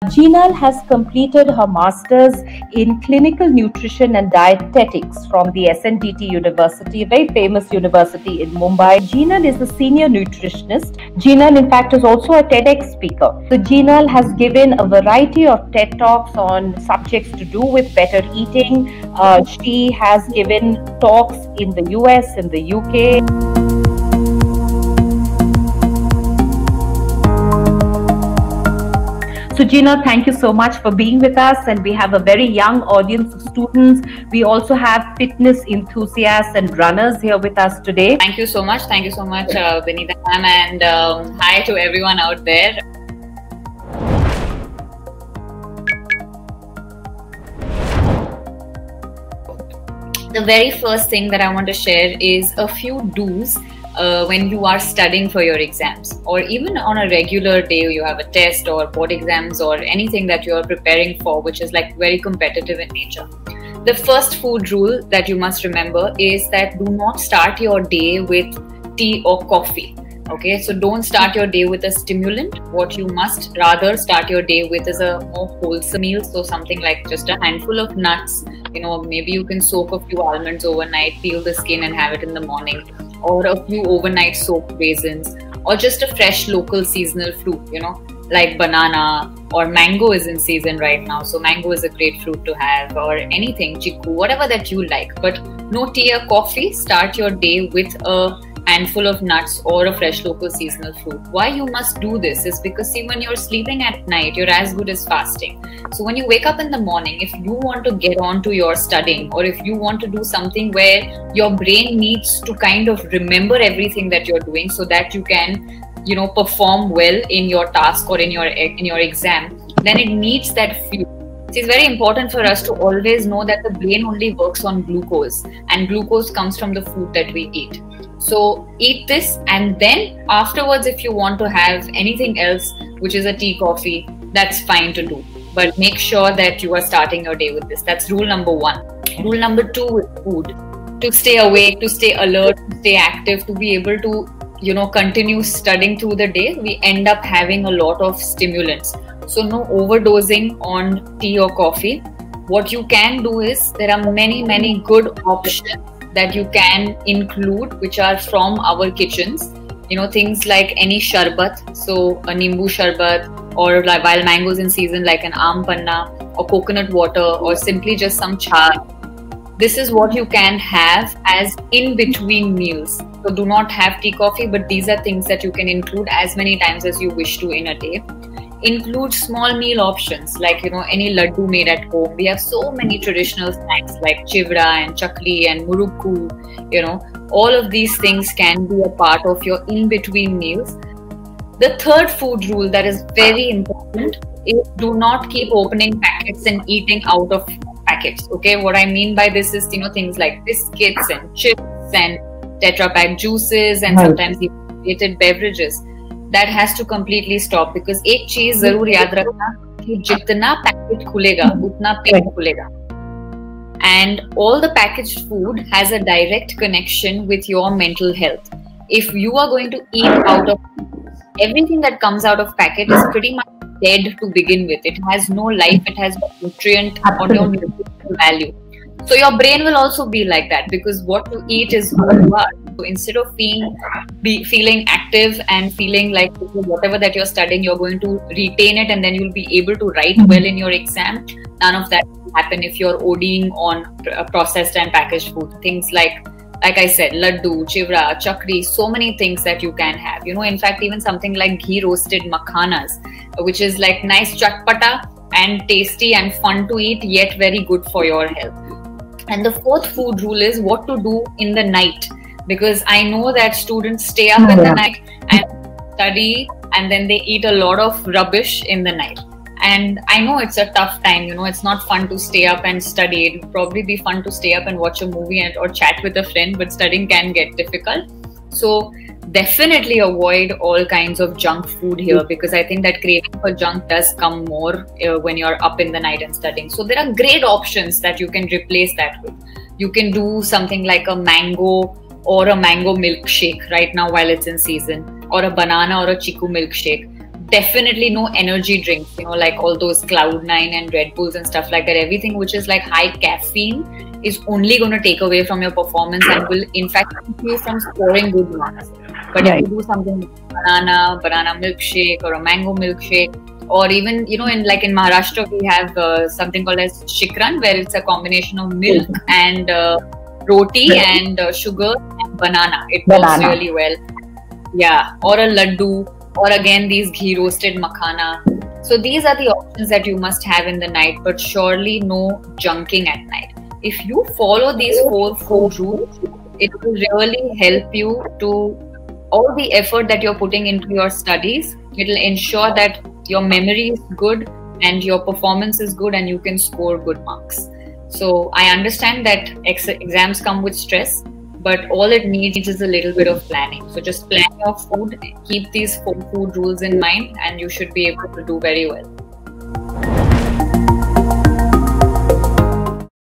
Jinal has completed her master's in clinical nutrition and dietetics from the SNDT University, a very famous university in Mumbai. Jinal is a senior nutritionist. Jinal, in fact, is also a TEDx speaker. So Jinal has given a variety of TED Talks on subjects to do with better eating. She has given talks in the US, in the UK. So Jinal, thank you so much for being with us, and we have a very young audience of students. We also have fitness enthusiasts and runners here with us today. Thank you so much. Thank you so much, Vinita ma'am, and hi to everyone out there. The very first thing that I want to share is a few do's when you are studying for your exams, or even on a regular day you have a test or board exams or anything that you are preparing for, which is like very competitive in nature. The first food rule that you must remember is that do not start your day with tea or coffee. Okay, so don't start your day with a stimulant. What you must rather start your day with is a more wholesome meal. So something like just a handful of nuts, maybe you can soak a few almonds overnight, peel the skin and have it in the morning, or a few overnight soaked raisins, or just a fresh local seasonal fruit, like banana or mango is in season right now. So mango is a great fruit to have, or anything, chiku, whatever that you like. But no tea or coffee. Start your day with a handful of nuts or a fresh local seasonal fruit. Why you must do this is because, see, when you're sleeping at night, you're as good as fasting. So when you wake up in the morning, if you want to get on to your studying, or if you want to do something where your brain needs to kind of remember everything that you're doing so that you can, perform well in your task or in your exam, then it needs that fuel. It's very important for us to always know that the brain only works on glucose, and glucose comes from the food that we eat. So eat this, and then afterwards, if you want to have anything else, which is a tea, coffee, that's fine to do. But make sure that you are starting your day with this. That's rule number 1. Rule number 2 with food: to stay awake, to stay alert, to stay active, to be able to, continue studying through the day, we end up having a lot of stimulants. So no overdosing on tea or coffee. What you can do is, there are many good options that you can include, which are from our kitchens. Things like any sharbat, so a nimbu sharbat, or like, while mangoes in season, like an aam panna, or coconut water, or simply just some chai. This is what you can have as in between meals. So do not have tea, coffee, but these are things that you can include as many times as you wish to in a day. Include small meal options like, any laddu made at home. We have so many traditional snacks like chivra and chakli and murukku. All of these things can be a part of your in-between meals. The third food rule that is very important is do not keep opening packets and eating out of packets. Okay, what I mean by this is, things like biscuits and chips and Tetra Pak juices and sometimes even heated beverages. That has to completely stop, because एक चीज जरूर याद रखना कि जितना packet खुलेगा उतना पेट खुलेगा. And all the packaged food has a direct connection with your mental health. If you are going to eat out of everything that comes out of packet is pretty much dead to begin with. It has no life, it has no nutrient or no nutritional value. So your brain will also be like that, because what you eat is who you are. So instead of feeling active and feeling like whatever that you're studying, you're going to retain it and then you'll be able to write well in your exam. None of that will happen if you're ODing on processed and packaged food. Things like I said, laddu, chivra, chakri, so many things that you can have. In fact, even something like ghee roasted makhanas, which is like nice chatpata and tasty and fun to eat, yet very good for your health. And the fourth food rule is what to do in the night, because I know that students stay up in the night and study, and then they eat a lot of rubbish in the night. And I know it's a tough time, it's not fun to stay up and study. It would probably be fun to stay up and watch a movie or chat with a friend, but studying can get difficult. So definitely avoid all kinds of junk food here, because I think that craving for junk does come more when you're up in the night and studying. So there are great options that you can replace that with. You can do something like a mango or a mango milkshake right now while it's in season, or a banana or a chiku milkshake. definitely no energy drinks, like all those Cloud9 and Red Bulls and stuff like that. Everything which is like high caffeine is only going to take away from your performance and will in fact keep you from scoring good marks. But if you do something like banana milkshake or a mango milkshake, or even, in Maharashtra, we have something called as shikran, where it's a combination of milk and roti and sugar and banana. It works really well. Yeah, or a laddu, or again these ghee roasted makhana. So these are the options that you must have in the night, but surely no junking at night. If you follow these 4 food rules, it will really help you to all the effort that you're putting into your studies. It will ensure that your memory is good and your performance is good and you can score good marks. So I understand that exams come with stress, but all it needs is a little bit of planning. So just plan your food, keep these 4 food rules in mind, and you should be able to do very well.